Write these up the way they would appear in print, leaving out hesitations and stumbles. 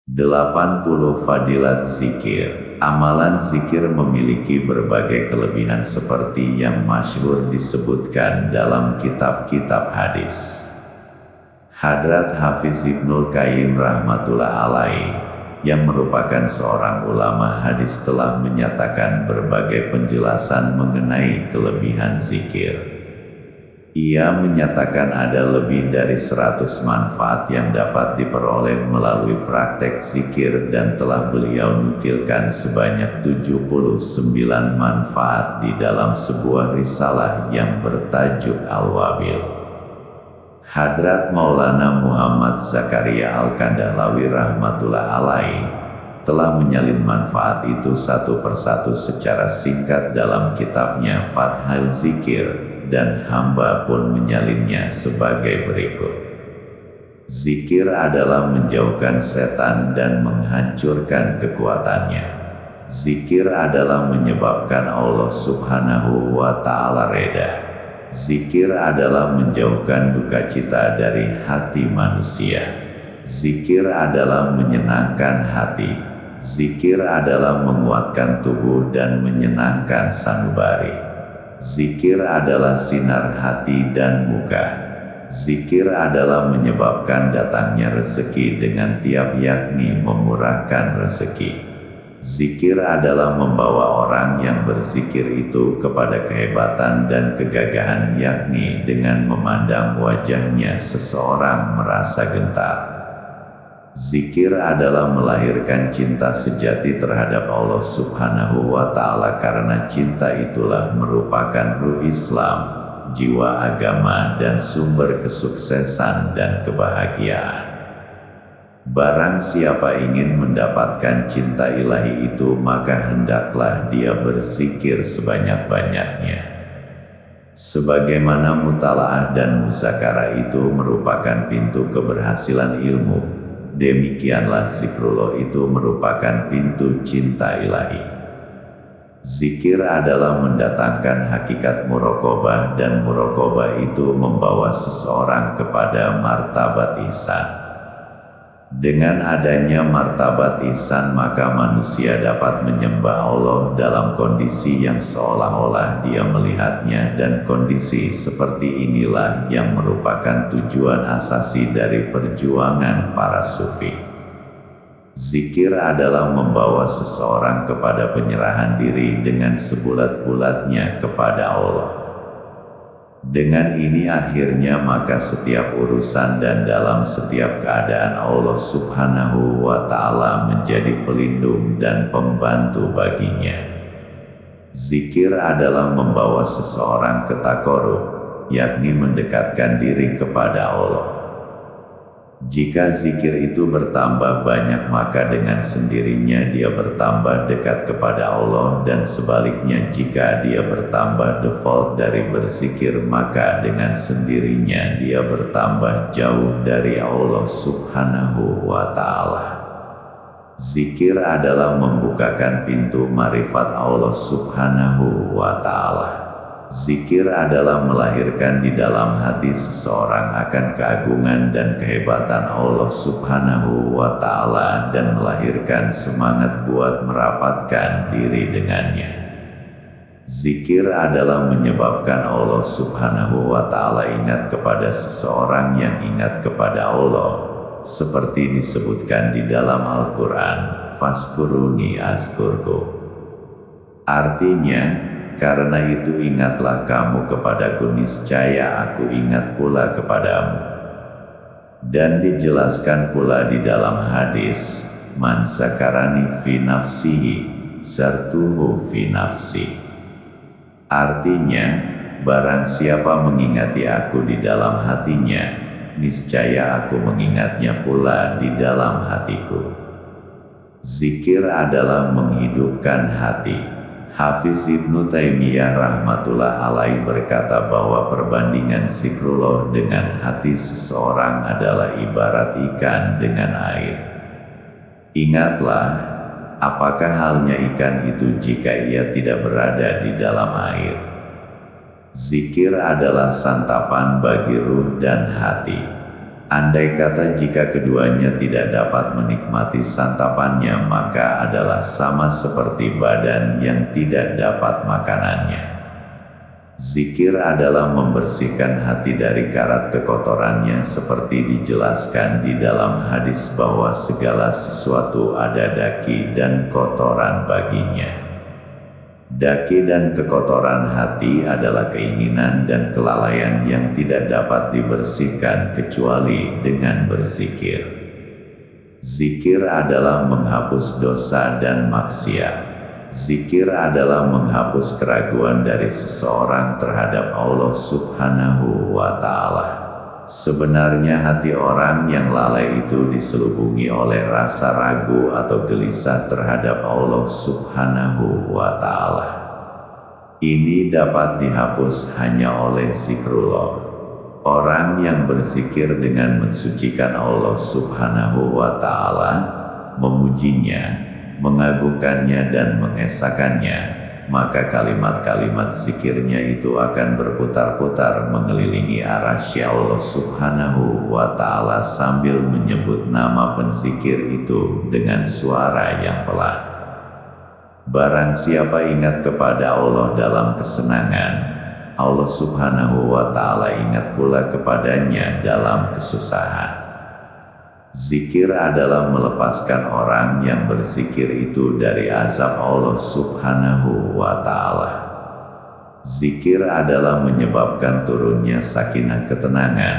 80 Fadilat Zikir. Amalan zikir memiliki berbagai kelebihan seperti yang masyhur disebutkan dalam kitab-kitab hadis. Hadrat Hafiz Ibnul Qayyim rahmatullah alaih, yang merupakan seorang ulama hadis, telah menyatakan berbagai penjelasan mengenai kelebihan zikir. Ia menyatakan ada lebih dari 100 manfaat yang dapat diperoleh melalui praktek zikir, dan telah beliau nukilkan sebanyak 79 manfaat di dalam sebuah risalah yang bertajuk Al-Wabil. Hadrat Maulana Muhammad Zakaria Al-Kandahlawi rahmatullah alaih telah menyalin manfaat itu satu persatu secara singkat dalam kitabnya Fathul Zikir, dan hamba pun menyalinnya sebagai berikut. Zikir adalah menjauhkan setan dan menghancurkan kekuatannya. Zikir adalah menyebabkan Allah Subhanahu wa Ta'ala reda. Zikir adalah menjauhkan duka cita dari hati manusia. Zikir adalah menyenangkan hati. Zikir adalah menguatkan tubuh dan menyenangkan sanubari. Zikir adalah sinar hati dan muka. Zikir adalah menyebabkan datangnya rezeki dengan tiap, yakni memurahkan rezeki. Zikir adalah membawa orang yang berzikir itu kepada kehebatan dan kegagahan, yakni dengan memandang wajahnya seseorang merasa gentar. Zikir adalah melahirkan cinta sejati terhadap Allah Subhanahu wa Ta'ala, karena cinta itulah merupakan ruh Islam, jiwa agama, dan sumber kesuksesan dan kebahagiaan. Barang siapa ingin mendapatkan cinta ilahi itu, maka hendaklah dia berzikir sebanyak-banyaknya. Sebagaimana mutalaah dan muzakarah itu merupakan pintu keberhasilan ilmu, demikianlah zikrullah itu merupakan pintu cinta ilahi. Zikir adalah mendatangkan hakikat muraqabah, dan muraqabah itu membawa seseorang kepada martabat ihsan. Dengan adanya martabat ihsan, maka manusia dapat menyembah Allah dalam kondisi yang seolah-olah dia melihatnya, dan kondisi seperti inilah yang merupakan tujuan asasi dari perjuangan para sufi. Zikir adalah membawa seseorang kepada penyerahan diri dengan sebulat-bulatnya kepada Allah. Dengan ini akhirnya maka setiap urusan dan dalam setiap keadaan Allah Subhanahu wa Ta'ala menjadi pelindung dan pembantu baginya. Zikir adalah membawa seseorang ke taqarrub, yakni mendekatkan diri kepada Allah. Jika zikir itu bertambah banyak, maka dengan sendirinya dia bertambah dekat kepada Allah, dan sebaliknya jika dia bertambah default dari berzikir, maka dengan sendirinya dia bertambah jauh dari Allah Subhanahu wa Ta'ala. Zikir adalah membukakan pintu marifat Allah Subhanahu wa Ta'ala. Zikir adalah melahirkan di dalam hati seseorang akan keagungan dan kehebatan Allah Subhanahu wa Ta'ala, dan melahirkan semangat buat merapatkan diri dengannya. Zikir adalah menyebabkan Allah Subhanahu wa Ta'ala ingat kepada seseorang yang ingat kepada Allah, seperti disebutkan di dalam Al-Quran, "Fazkuruni azkurkum." Artinya, karena itu ingatlah kamu kepadaku, niscaya aku ingat pula kepadamu. Dan dijelaskan pula di dalam hadis, "Man zakarani fi nafsihi, zartuhu fi nafsi." Artinya, barang siapa mengingati aku di dalam hatinya, niscaya aku mengingatnya pula di dalam hatiku. Zikir adalah menghidupkan hati. Hafiz Ibnu Taimiyah rahmatullah alaih berkata bahwa perbandingan zikrullah dengan hati seseorang adalah ibarat ikan dengan air. Ingatlah, apakah halnya ikan itu jika ia tidak berada di dalam air? Zikir adalah santapan bagi ruh dan hati. Andai kata jika keduanya tidak dapat menikmati santapannya, maka adalah sama seperti badan yang tidak dapat makanannya. Zikir adalah membersihkan hati dari karat kekotorannya, seperti dijelaskan di dalam hadis bahwa segala sesuatu ada daki dan kotoran baginya. Daki dan kekotoran hati adalah keinginan dan kelalaian yang tidak dapat dibersihkan kecuali dengan berzikir. Zikir adalah menghapus dosa dan maksiat. Zikir adalah menghapus keraguan dari seseorang terhadap Allah Subhanahu wa Ta'ala. Sebenarnya hati orang yang lalai itu diselubungi oleh rasa ragu atau gelisah terhadap Allah Subhanahu wa Ta'ala. Ini dapat dihapus hanya oleh zikrullah. Orang yang berzikir dengan mensucikan Allah Subhanahu wa Ta'ala, memujinya, mengagungkannya dan mengesahkannya, maka kalimat-kalimat zikirnya itu akan berputar-putar mengelilingi arasy Allah Subhanahu wa Ta'ala sambil menyebut nama penzikir itu dengan suara yang pelan. Barang siapa ingat kepada Allah dalam kesenangan, Allah Subhanahu wa Ta'ala ingat pula kepadanya dalam kesusahan. Zikir adalah melepaskan orang yang berzikir itu dari azab Allah Subhanahu wa Ta'ala. Zikir adalah menyebabkan turunnya sakinah ketenangan,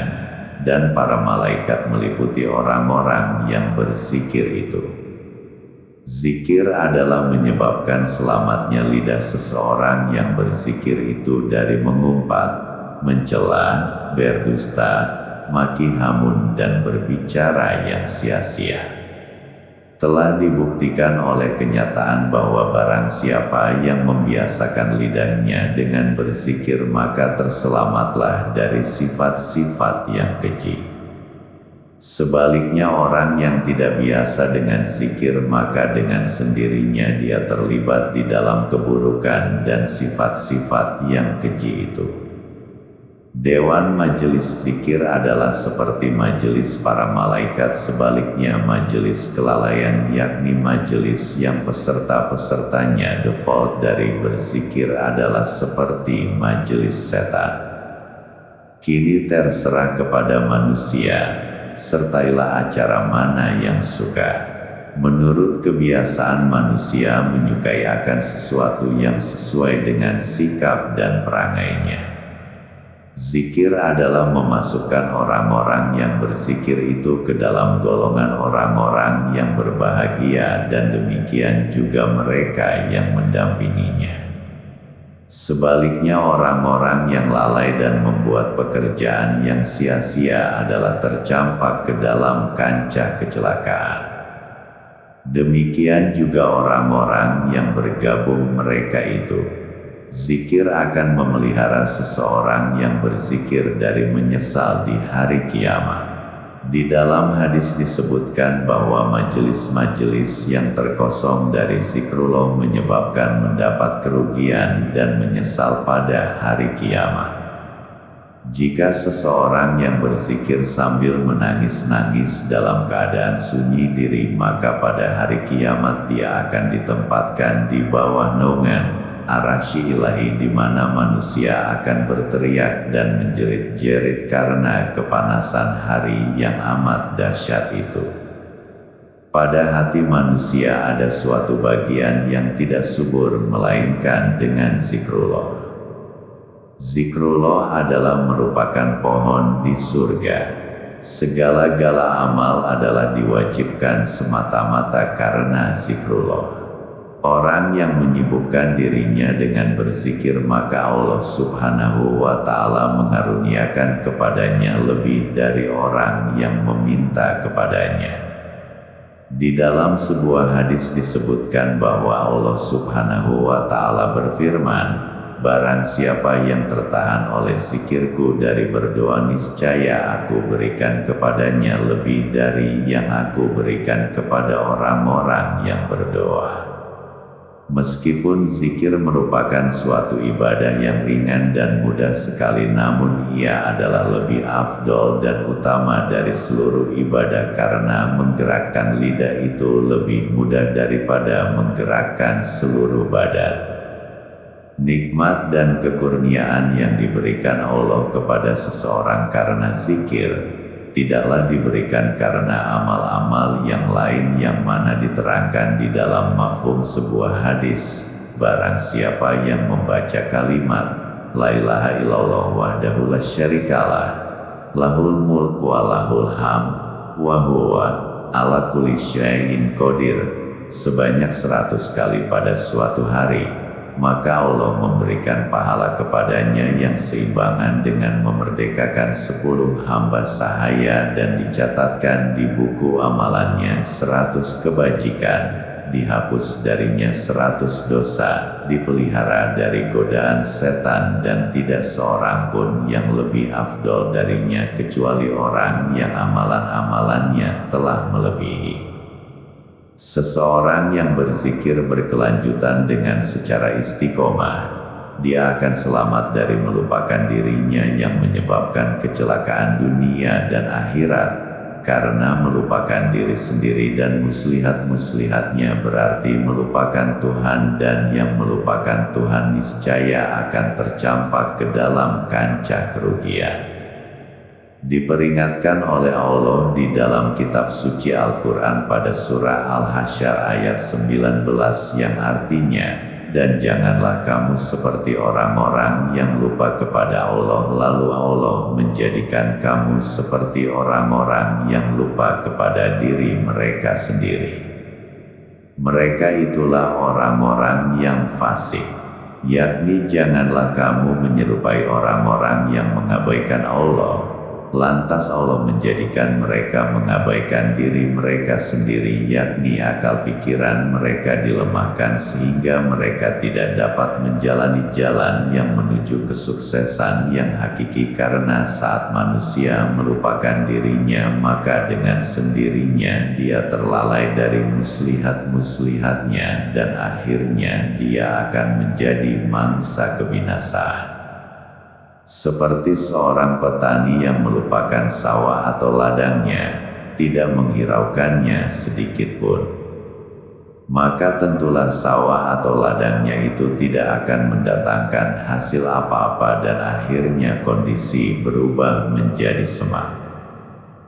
dan para malaikat meliputi orang-orang yang berzikir itu. Zikir adalah menyebabkan selamatnya lidah seseorang yang berzikir itu dari mengumpat, mencela, berdusta, maki hamun dan berbicara yang sia-sia. Telah dibuktikan oleh kenyataan bahwa barang siapa yang membiasakan lidahnya dengan berzikir, maka terselamatlah dari sifat-sifat yang keji. Sebaliknya orang yang tidak biasa dengan zikir, maka dengan sendirinya dia terlibat di dalam keburukan dan sifat-sifat yang keji itu. Dewan majelis zikir adalah seperti majelis para malaikat, sebaliknya majelis kelalaian, yakni majelis yang peserta-pesertanya default dari berzikir, adalah seperti majelis setan. Kini terserah kepada manusia, sertailah acara mana yang suka. Menurut kebiasaan manusia menyukai akan sesuatu yang sesuai dengan sikap dan perangainya. Zikir adalah memasukkan orang-orang yang berzikir itu ke dalam golongan orang-orang yang berbahagia, dan demikian juga mereka yang mendampinginya. Sebaliknya orang-orang yang lalai dan membuat pekerjaan yang sia-sia adalah tercampak ke dalam kancah kecelakaan. Demikian juga orang-orang yang bergabung mereka itu. Zikir akan memelihara seseorang yang berzikir dari menyesal di hari kiamat. Di dalam hadis disebutkan bahwa majelis-majelis yang terkosong dari zikrullah menyebabkan mendapat kerugian dan menyesal pada hari kiamat. Jika seseorang yang berzikir sambil menangis-nangis dalam keadaan sunyi diri, maka pada hari kiamat dia akan ditempatkan di bawah naungan arasy ilahi, di mana manusia akan berteriak dan menjerit-jerit karena kepanasan hari yang amat dahsyat itu. Pada hati manusia ada suatu bagian yang tidak subur melainkan dengan zikrullah. Zikrullah adalah merupakan pohon di surga. Segala-gala amal adalah diwajibkan semata-mata karena zikrullah. Orang yang menyibukkan dirinya dengan berzikir, maka Allah Subhanahu wa Ta'ala mengaruniakan kepadanya lebih dari orang yang meminta kepadanya. Di dalam sebuah hadis disebutkan bahwa Allah Subhanahu wa Ta'ala berfirman, "Barang siapa yang tertahan oleh zikirku dari berdoa, niscaya aku berikan kepadanya lebih dari yang aku berikan kepada orang-orang yang berdoa." Meskipun zikir merupakan suatu ibadah yang ringan dan mudah sekali, namun ia adalah lebih afdol dan utama dari seluruh ibadah karena menggerakkan lidah itu lebih mudah daripada menggerakkan seluruh badan. Nikmat dan kekurniaan yang diberikan Allah kepada seseorang karena zikir tidaklah diberikan karena amal-amal yang lain yang mana diterangkan di dalam mafhum sebuah hadis. Barang siapa yang membaca kalimat La ilaha illallah wahdahu la syarikalah, lahul mulk wa lahul hamd, wa huwa ala kulli syai'in qadir sebanyak 100 kali pada suatu hari, maka Allah memberikan pahala kepadanya yang seimbangan dengan memerdekakan 10 hamba sahaya dan dicatatkan di buku amalannya 100 kebajikan, dihapus darinya 100 dosa, dipelihara dari godaan setan dan tidak seorang pun yang lebih afdol darinya kecuali orang yang amalan-amalannya telah melebihi. Seseorang yang berzikir berkelanjutan dengan secara istiqomah, dia akan selamat dari melupakan dirinya yang menyebabkan kecelakaan dunia dan akhirat, karena melupakan diri sendiri dan muslihat-muslihatnya berarti melupakan Tuhan, dan yang melupakan Tuhan niscaya akan tercampak ke dalam kancah kerugian. Diperingatkan oleh Allah di dalam kitab suci Al-Quran pada surah Al-Hasyr ayat 19 yang artinya, dan janganlah kamu seperti orang-orang yang lupa kepada Allah lalu Allah menjadikan kamu seperti orang-orang yang lupa kepada diri mereka sendiri. Mereka itulah orang-orang yang fasik, yakni janganlah kamu menyerupai orang-orang yang mengabaikan Allah. Lantas Allah menjadikan mereka mengabaikan diri mereka sendiri, yakni akal pikiran mereka dilemahkan sehingga mereka tidak dapat menjalani jalan yang menuju kesuksesan yang hakiki. Karena saat manusia melupakan dirinya, maka dengan sendirinya dia terlalai dari muslihat-muslihatnya dan akhirnya dia akan menjadi mangsa kebinasaan. Seperti seorang petani yang melupakan sawah atau ladangnya, tidak menghiraukannya sedikit pun, maka tentulah sawah atau ladangnya itu tidak akan mendatangkan hasil apa-apa dan akhirnya kondisi berubah menjadi semak.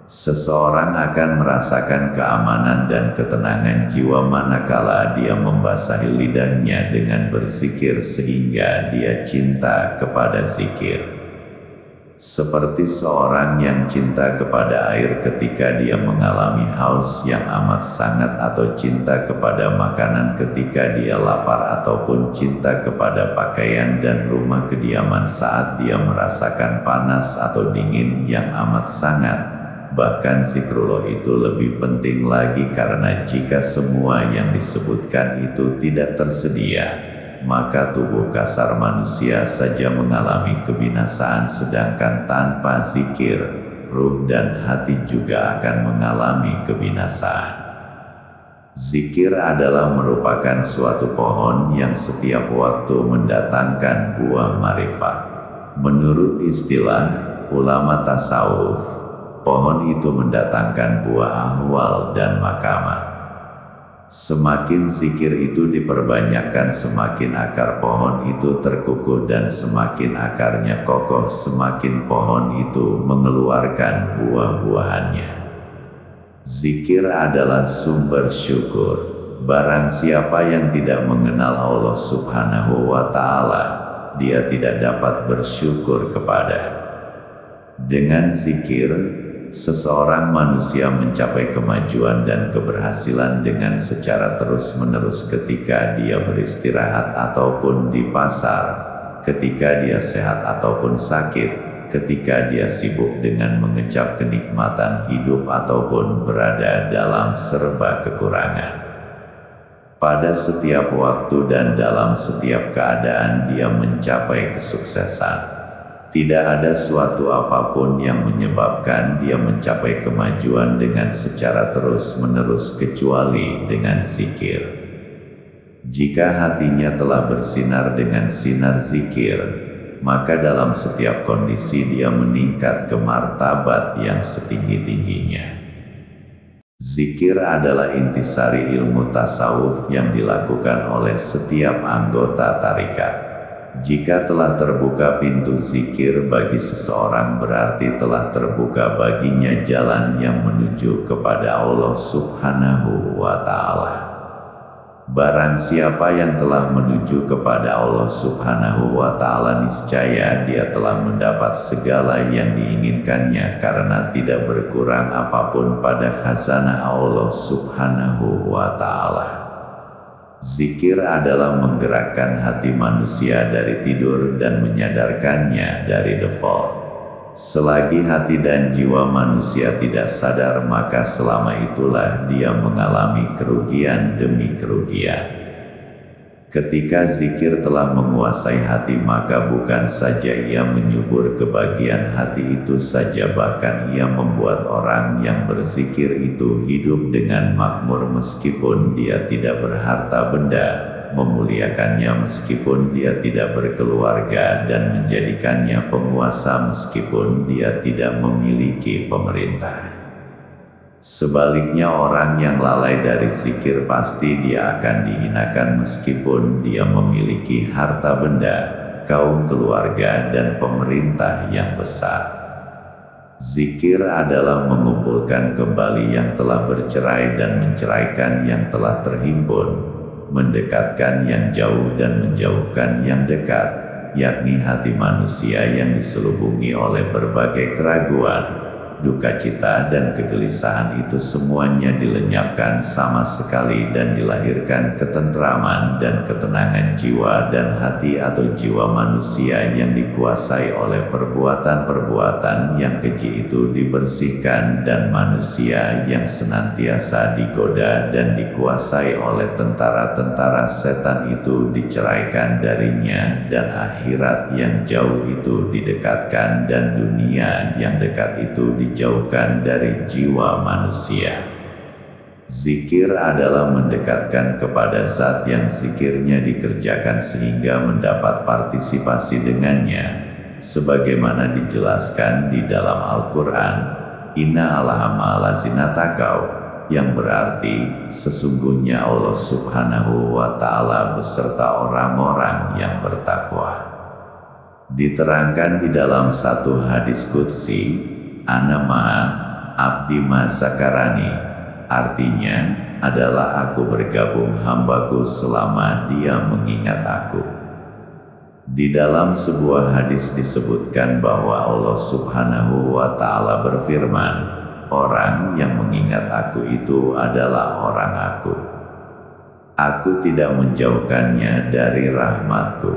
Seseorang akan merasakan keamanan dan ketenangan jiwa manakala dia membasahi lidahnya dengan berzikir sehingga dia cinta kepada zikir. Seperti seorang yang cinta kepada air ketika dia mengalami haus yang amat sangat, atau cinta kepada makanan ketika dia lapar, ataupun cinta kepada pakaian dan rumah kediaman saat dia merasakan panas atau dingin yang amat sangat. Bahkan zikrullah itu lebih penting lagi karena jika semua yang disebutkan itu tidak tersedia, maka tubuh kasar manusia saja mengalami kebinasaan, sedangkan tanpa zikir, ruh dan hati juga akan mengalami kebinasaan. Zikir adalah merupakan suatu pohon yang setiap waktu mendatangkan buah marifat. Menurut istilah ulama tasawuf, pohon itu mendatangkan buah ahwal dan makamat. Semakin zikir itu diperbanyakkan, semakin akar pohon itu terkukuh, dan semakin akarnya kokoh, semakin pohon itu mengeluarkan buah-buahannya. Zikir adalah sumber syukur. Barang siapa yang tidak mengenal Allah Subhanahu wa Ta'ala, dia tidak dapat bersyukur kepada. Dengan zikir, seseorang manusia mencapai kemajuan dan keberhasilan dengan secara terus-menerus ketika dia beristirahat ataupun di pasar, ketika dia sehat ataupun sakit, ketika dia sibuk dengan mengecap kenikmatan hidup ataupun berada dalam serba kekurangan. Pada setiap waktu dan dalam setiap keadaan dia mencapai kesuksesan. Tidak ada suatu apapun yang menyebabkan dia mencapai kemajuan dengan secara terus-menerus kecuali dengan zikir. Jika hatinya telah bersinar dengan sinar zikir, maka dalam setiap kondisi dia meningkat ke martabat yang setinggi-tingginya. Zikir adalah intisari ilmu tasawuf yang dilakukan oleh setiap anggota tarikat. Jika telah terbuka pintu zikir bagi seseorang, berarti telah terbuka baginya jalan yang menuju kepada Allah Subhanahu wa Ta'ala. Barang siapa yang telah menuju kepada Allah Subhanahu wa Ta'ala, niscaya dia telah mendapat segala yang diinginkannya, karena tidak berkurang apapun pada khazanah Allah Subhanahu wa Ta'ala. Zikir adalah menggerakkan hati manusia dari tidur dan menyadarkannya dari default. Selagi hati dan jiwa manusia tidak sadar, maka selama itulah dia mengalami kerugian demi kerugian. Ketika zikir telah menguasai hati, maka bukan saja ia menyubur kebahagiaan hati itu saja, bahkan ia membuat orang yang berzikir itu hidup dengan makmur meskipun dia tidak berharta benda, memuliakannya meskipun dia tidak berkeluarga, dan menjadikannya penguasa meskipun dia tidak memiliki pemerintah. Sebaliknya, orang yang lalai dari zikir pasti dia akan dihinakan meskipun dia memiliki harta benda, kaum keluarga, dan pemerintah yang besar. Zikir adalah mengumpulkan kembali yang telah bercerai dan menceraikan yang telah terhimpun, mendekatkan yang jauh dan menjauhkan yang dekat, yakni hati manusia yang diselubungi oleh berbagai keraguan, duka cita, dan kegelisahan. Itu semuanya dilenyapkan sama sekali dan dilahirkan ketentraman dan ketenangan jiwa dan hati atau jiwa manusia yang dikuasai oleh perbuatan-perbuatan yang keji itu dibersihkan, dan manusia yang senantiasa digoda dan dikuasai oleh tentara-tentara setan itu diceraikan darinya, dan akhirat yang jauh itu didekatkan, dan dunia yang dekat itu dijauhkan dari jiwa manusia. Zikir adalah mendekatkan kepada zat yang zikirnya dikerjakan sehingga mendapat partisipasi dengannya, sebagaimana dijelaskan di dalam Al-Quran, Inna Allaha ma'allazina taqaw, yang berarti sesungguhnya Allah Subhanahu wa Ta'ala beserta orang-orang yang bertakwa. Diterangkan di dalam satu hadis qudsi, Ana ma'a abdi ma zakarani, artinya adalah aku bergabung hambaku selama dia mengingat aku. Di dalam sebuah hadis disebutkan bahwa Allah Subhanahu wa Ta'ala berfirman, orang yang mengingat aku itu adalah orang aku. Aku tidak menjauhkannya dari rahmatku.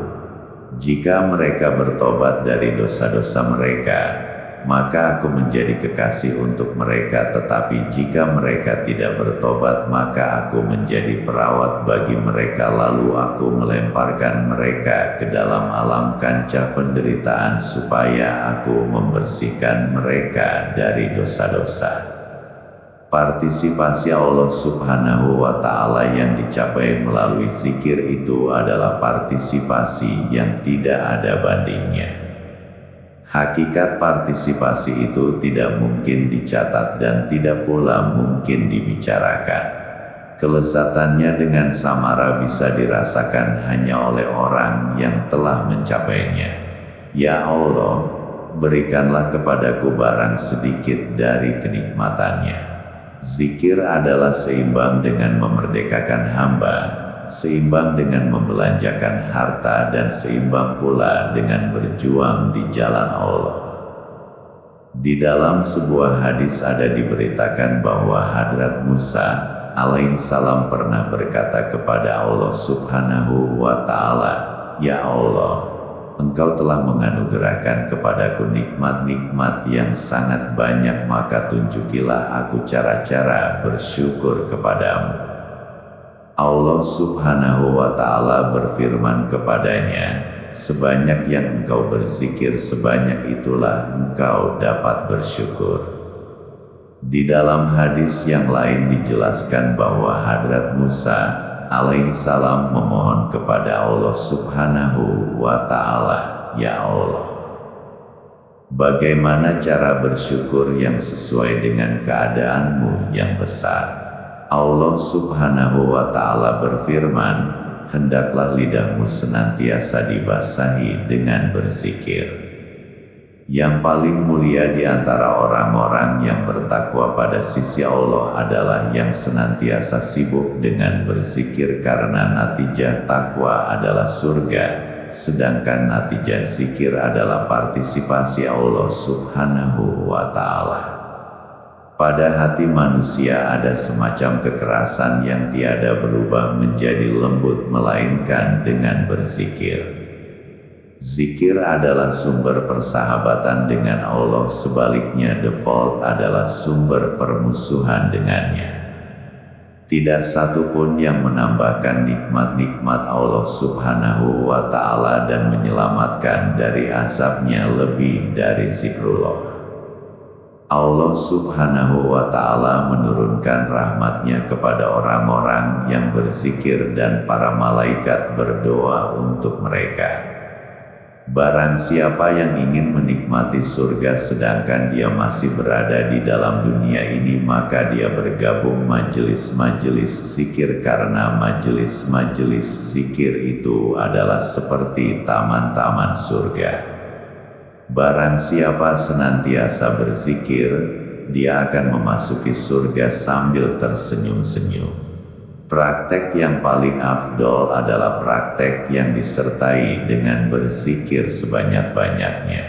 Jika mereka bertobat dari dosa-dosa mereka, maka aku menjadi kekasih untuk mereka, tetapi jika mereka tidak bertobat, maka aku menjadi perawat bagi mereka, lalu aku melemparkan mereka ke dalam alam kancah penderitaan supaya aku membersihkan mereka dari dosa-dosa. Partisipasi Allah Subhanahu wa Ta'ala yang dicapai melalui zikir itu adalah partisipasi yang tidak ada bandingnya. Hakikat partisipasi itu tidak mungkin dicatat dan tidak pula mungkin dibicarakan. Kelezatannya dengan samara bisa dirasakan hanya oleh orang yang telah mencapainya. Ya Allah, berikanlah kepadaku barang sedikit dari kenikmatannya. Zikir adalah seimbang dengan memerdekakan hamba, seimbang dengan membelanjakan harta, dan seimbang pula dengan berjuang di jalan Allah. Di dalam sebuah hadis ada diberitakan bahwa Hadrat Musa alaihissalam pernah berkata kepada Allah Subhanahu wa Ta'ala, Ya Allah, Engkau telah menganugerahkan kepadaku nikmat-nikmat yang sangat banyak, maka tunjukilah aku cara-cara bersyukur kepadamu. Allah Subhanahu wa Ta'ala berfirman kepadanya, sebanyak yang engkau berzikir, sebanyak itulah engkau dapat bersyukur. Di dalam hadis yang lain dijelaskan bahwa Hadrat Musa alaihi salam memohon kepada Allah Subhanahu wa Ta'ala, "Ya Allah, bagaimana cara bersyukur yang sesuai dengan keadaanmu yang besar?" Allah Subhanahu wa Ta'ala berfirman, "Hendaklah lidahmu senantiasa dibasahi dengan berzikir." Yang paling mulia di antara orang-orang yang bertakwa pada sisi Allah adalah yang senantiasa sibuk dengan berzikir, karena natijah takwa adalah surga, sedangkan natijah zikir adalah partisipasi Allah Subhanahu wa Ta'ala. Pada hati manusia ada semacam kekerasan yang tiada berubah menjadi lembut melainkan dengan berzikir. Zikir adalah sumber persahabatan dengan Allah, sebaliknya default adalah sumber permusuhan dengannya. Tidak satu pun yang menambahkan nikmat-nikmat Allah Subhanahu wa Ta'ala dan menyelamatkan dari azabnya lebih dari zikrullah. Allah Subhanahu wa Ta'ala menurunkan rahmatnya kepada orang-orang yang berzikir dan para malaikat berdoa untuk mereka. Barang siapa yang ingin menikmati surga sedangkan dia masih berada di dalam dunia ini, maka dia bergabung majelis-majelis zikir, karena majelis-majelis zikir itu adalah seperti taman-taman surga. Barang siapa senantiasa berzikir, dia akan memasuki surga sambil tersenyum-senyum. Praktek yang paling afdol adalah praktek yang disertai dengan berzikir sebanyak-banyaknya.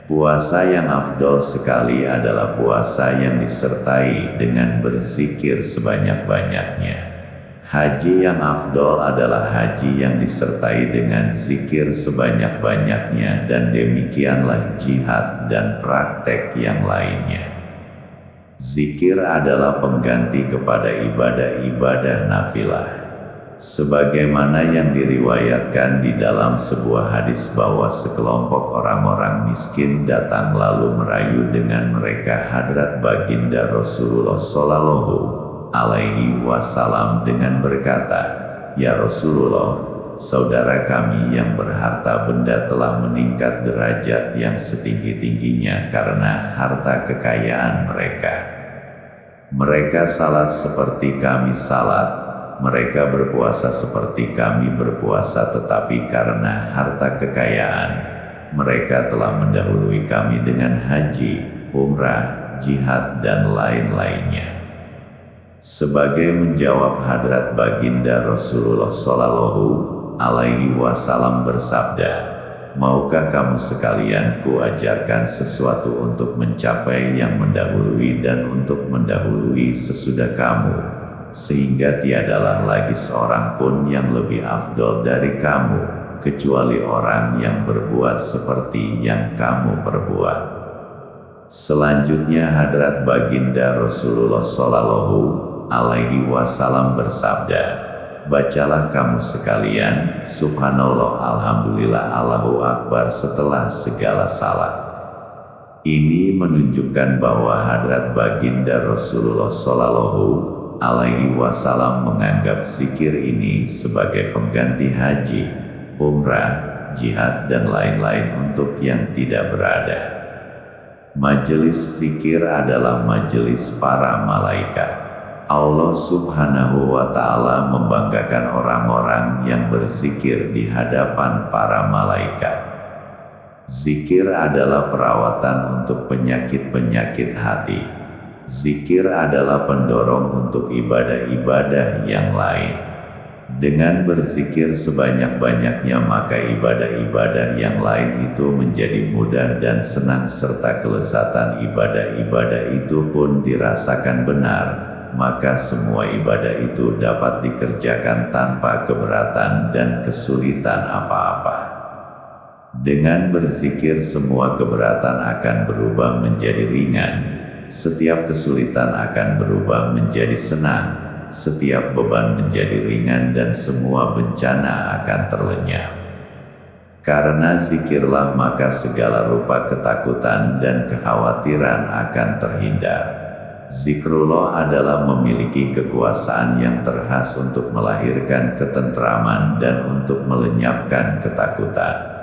Puasa yang afdol sekali adalah puasa yang disertai dengan berzikir sebanyak-banyaknya. Haji yang afdol adalah haji yang disertai dengan zikir sebanyak-banyaknya, dan demikianlah jihad dan praktek yang lainnya. Zikir adalah pengganti kepada ibadah-ibadah nafilah. Sebagaimana yang diriwayatkan di dalam sebuah hadis bahwa sekelompok orang-orang miskin datang lalu merayu dengan mereka hadrat baginda Rasulullah Shallallahu alaihi wasallam dengan berkata, "Ya Rasulullah, saudara kami yang berharta benda telah meningkat derajat yang setinggi-tingginya karena harta kekayaan mereka. Mereka salat seperti kami salat, mereka berpuasa seperti kami berpuasa, tetapi karena harta kekayaan, mereka telah mendahului kami dengan haji, umrah, jihad dan lain-lainnya." Sebagai menjawab, hadrat baginda Rasulullah Shallallahu alaihi wasallam bersabda, "Maukah kamu sekalian kuajarkan sesuatu untuk mencapai yang mendahului dan untuk mendahului sesudah kamu, sehingga tiadalah lagi seorang pun yang lebih afdol dari kamu, kecuali orang yang berbuat seperti yang kamu perbuat." Selanjutnya hadrat baginda Rasulullah Shallallahu alaihi wasallam bersabda, "Bacalah kamu sekalian, Subhanallah, Alhamdulillah, Allahu Akbar setelah segala salat." Ini menunjukkan bahwa hadrat baginda Rasulullah Shallallahu alaihi wasallam menganggap zikir ini sebagai pengganti haji, umrah, jihad dan lain-lain untuk yang tidak berada. Majelis zikir adalah majelis para malaikat. Allah Subhanahu wa Ta'ala membanggakan orang-orang yang berzikir di hadapan para malaikat. Zikir adalah perawatan untuk penyakit-penyakit hati. Zikir adalah pendorong untuk ibadah-ibadah yang lain. Dengan berzikir sebanyak-banyaknya, maka ibadah-ibadah yang lain itu menjadi mudah dan senang, serta kelezatan ibadah-ibadah itu pun dirasakan benar. Maka semua ibadah itu dapat dikerjakan tanpa keberatan dan kesulitan apa-apa. Dengan berzikir, semua keberatan akan berubah menjadi ringan, setiap kesulitan akan berubah menjadi senang, setiap beban menjadi ringan, dan semua bencana akan terlenyap. Karena zikirlah maka segala rupa ketakutan dan kekhawatiran akan terhindar. Zikrullah adalah memiliki kekuasaan yang terkhas untuk melahirkan ketentraman dan untuk melenyapkan ketakutan.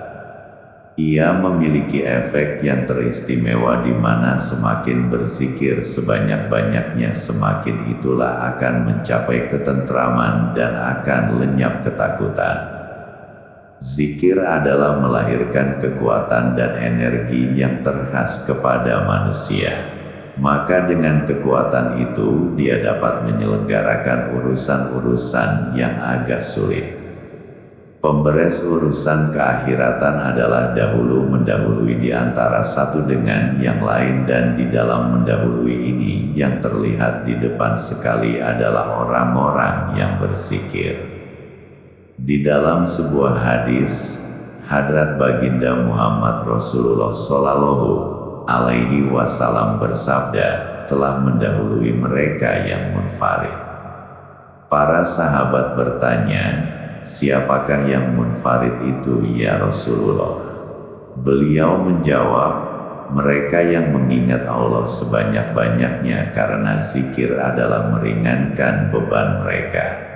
Ia memiliki efek yang teristimewa di mana semakin berzikir sebanyak-banyaknya semakin itulah akan mencapai ketentraman dan akan lenyap ketakutan. Zikir adalah melahirkan kekuatan dan energi yang terkhas kepada manusia. Maka dengan kekuatan itu dia dapat menyelenggarakan urusan-urusan yang agak sulit. Pemberes urusan keakhiratan adalah dahulu mendahului di antara satu dengan yang lain dan di dalam mendahului ini yang terlihat di depan sekali adalah orang-orang yang berzikir. Di dalam sebuah hadis, Hadrat Baginda Muhammad Rasulullah Shallallahu Alaihi Wasallam bersabda, telah mendahului mereka yang munfarid. Para sahabat bertanya, siapakah yang munfarid itu ya Rasulullah? Beliau menjawab, mereka yang mengingat Allah sebanyak-banyaknya karena zikir adalah meringankan beban mereka.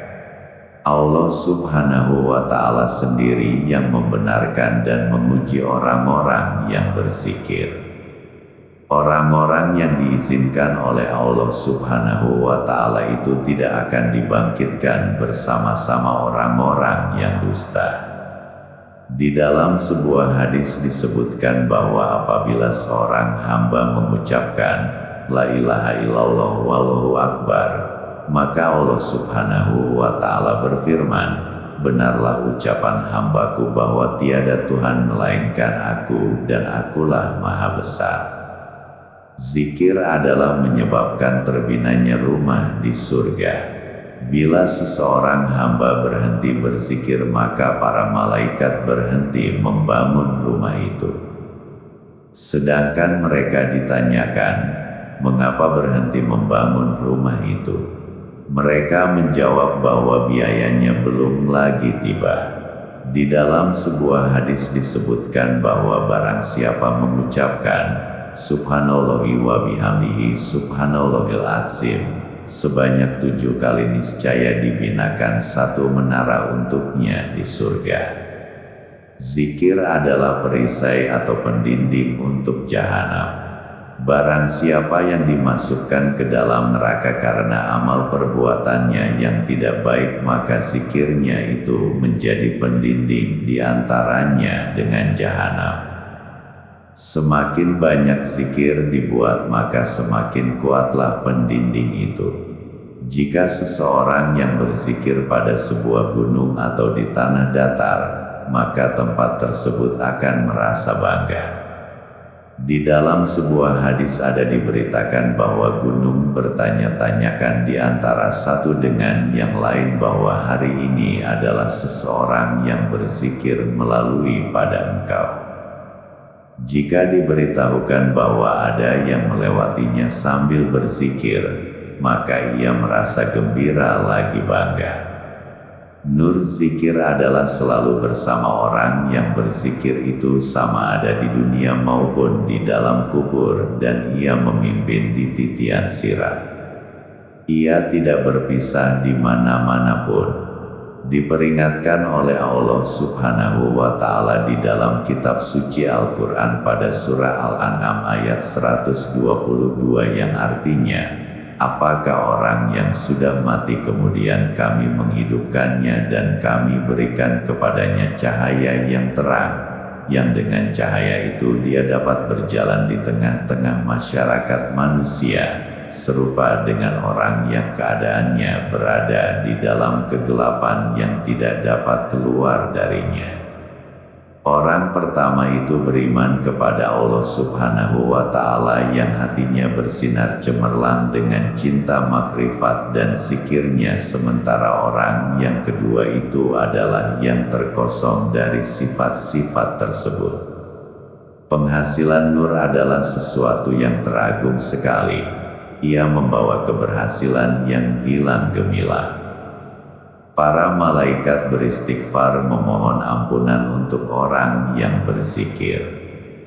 Allah Subhanahu wa Ta'ala sendiri yang membenarkan dan menguji orang-orang yang berzikir. Orang-orang yang diizinkan oleh Allah Subhanahu wa Ta'ala itu tidak akan dibangkitkan bersama-sama orang-orang yang dusta. Di dalam sebuah hadis disebutkan bahwa apabila seorang hamba mengucapkan La ilaha illallah wallahu akbar, maka Allah Subhanahu wa Ta'ala berfirman, benarlah ucapan hambaku bahwa tiada Tuhan melainkan aku dan akulah maha besar. Zikir adalah menyebabkan terbinanya rumah di surga. Bila seseorang hamba berhenti berzikir maka para malaikat berhenti membangun rumah itu. Sedangkan mereka ditanyakan, mengapa berhenti membangun rumah itu? Mereka menjawab bahwa biayanya belum lagi tiba. Di dalam sebuah hadis disebutkan bahwa barang siapa mengucapkan Subhanallahi wa bihamdihi subhanallahil azim sebanyak 7 kali niscaya dibinakan satu menara untuknya di surga. Zikir adalah perisai atau pendinding untuk jahanam. Barang siapa yang dimasukkan ke dalam neraka karena amal perbuatannya yang tidak baik maka zikirnya itu menjadi pendinding di antaranya dengan jahanam. Semakin banyak zikir dibuat maka semakin kuatlah pendinding itu. Jika seseorang yang berzikir pada sebuah gunung atau di tanah datar, maka tempat tersebut akan merasa bangga. Di dalam sebuah hadis ada diberitakan bahwa gunung bertanya-tanyakan di antara satu dengan yang lain bahwa hari ini adalah seseorang yang berzikir melalui pada engkau. Jika diberitahukan bahwa ada yang melewatinya sambil berzikir, maka ia merasa gembira lagi bangga. Nur zikir adalah selalu bersama orang yang berzikir itu sama ada di dunia maupun di dalam kubur dan ia memimpin di titian sirat. Ia tidak berpisah di mana-mana pun. Diperingatkan oleh Allah Subhanahu wa Ta'ala di dalam kitab suci Al-Quran pada surah Al-An'am ayat 122 yang artinya, apakah orang yang sudah mati kemudian kami menghidupkannya dan kami berikan kepadanya cahaya yang terang, yang dengan cahaya itu dia dapat berjalan di tengah-tengah masyarakat manusia, serupa dengan orang yang keadaannya berada di dalam kegelapan yang tidak dapat keluar darinya. Orang pertama itu beriman kepada Allah Subhanahu wa Ta'ala yang hatinya bersinar cemerlang dengan cinta makrifat dan zikirnya, sementara orang yang kedua itu adalah yang terkosong dari sifat-sifat tersebut. Penghasilan nur adalah sesuatu yang teragung sekali. Ia membawa keberhasilan yang gilang gemilang. Para malaikat beristighfar memohon ampunan untuk orang yang berzikir.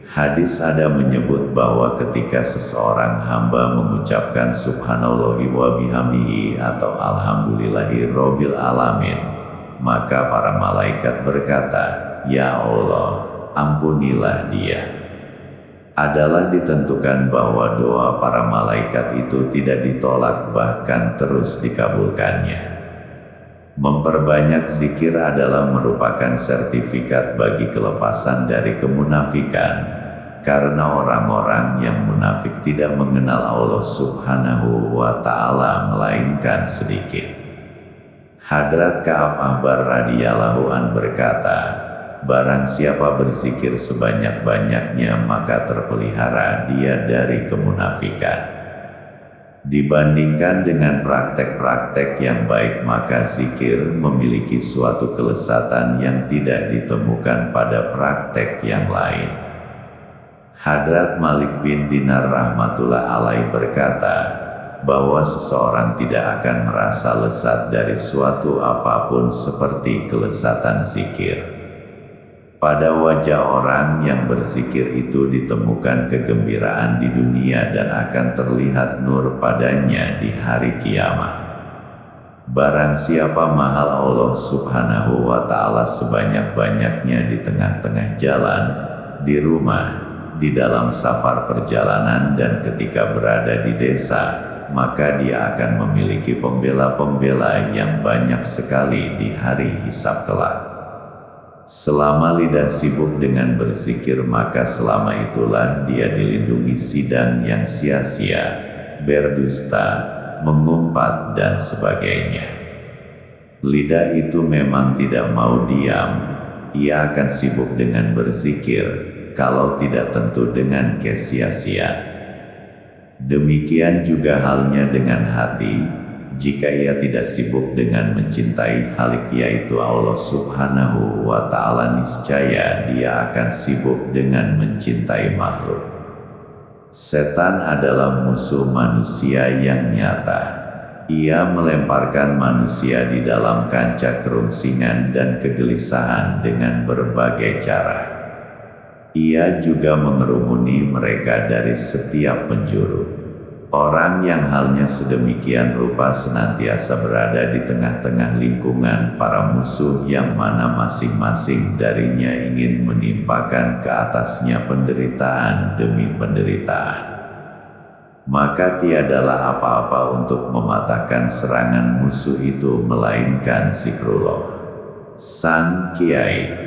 Hadis ada menyebut bahwa ketika seseorang hamba mengucapkan subhanallahi wa bihamdihi atau alhamdulillahi robbil alamin, maka para malaikat berkata, "Ya Allah, ampunilah dia." Adalah ditentukan bahwa doa para malaikat itu tidak ditolak, bahkan terus dikabulkannya. Memperbanyak zikir adalah merupakan sertifikat bagi kelepasan dari kemunafikan. Karena orang-orang yang munafik tidak mengenal Allah Subhanahu wa Ta'ala melainkan sedikit. Hadrat Ka'ab Ahbar radhiyallahu an berkata, "Barang siapa berzikir sebanyak-banyaknya maka terpelihara dia dari kemunafikan." Dibandingkan dengan praktek-praktek yang baik, maka zikir memiliki suatu kelezatan yang tidak ditemukan pada praktek yang lain. Hadrat Malik bin Dinar rahmatullah alaih berkata, bahwa seseorang tidak akan merasa lezat dari suatu apapun seperti kelezatan zikir. Pada wajah orang yang berzikir itu ditemukan kegembiraan di dunia dan akan terlihat nur padanya di hari kiamat. Barang siapa mahal Allah Subhanahu wa Ta'ala sebanyak-banyaknya di tengah-tengah jalan, di rumah, di dalam safar perjalanan dan ketika berada di desa, maka dia akan memiliki pembela-pembela yang banyak sekali di hari hisab kelak. Selama lidah sibuk dengan berzikir, maka selama itulah dia dilindungi sidang yang sia-sia, berdusta, mengumpat dan sebagainya. Lidah itu memang tidak mau diam, ia akan sibuk dengan berzikir, kalau tidak tentu dengan kesia-siaan. Demikian juga halnya dengan hati, jika ia tidak sibuk dengan mencintai Khalik yaitu Allah Subhanahu wa Ta'ala, niscaya dia akan sibuk dengan mencintai makhluk. Setan adalah musuh manusia yang nyata. Ia melemparkan manusia di dalam kancah kerungsingan dan kegelisahan dengan berbagai cara. Ia juga mengerumuni mereka dari setiap penjuru. Orang yang halnya sedemikian rupa senantiasa berada di tengah-tengah lingkungan para musuh yang mana masing-masing darinya ingin menimpakan ke atasnya penderitaan demi penderitaan. Maka tiadalah apa-apa untuk mematahkan serangan musuh itu melainkan zikrullah. Sang Kiai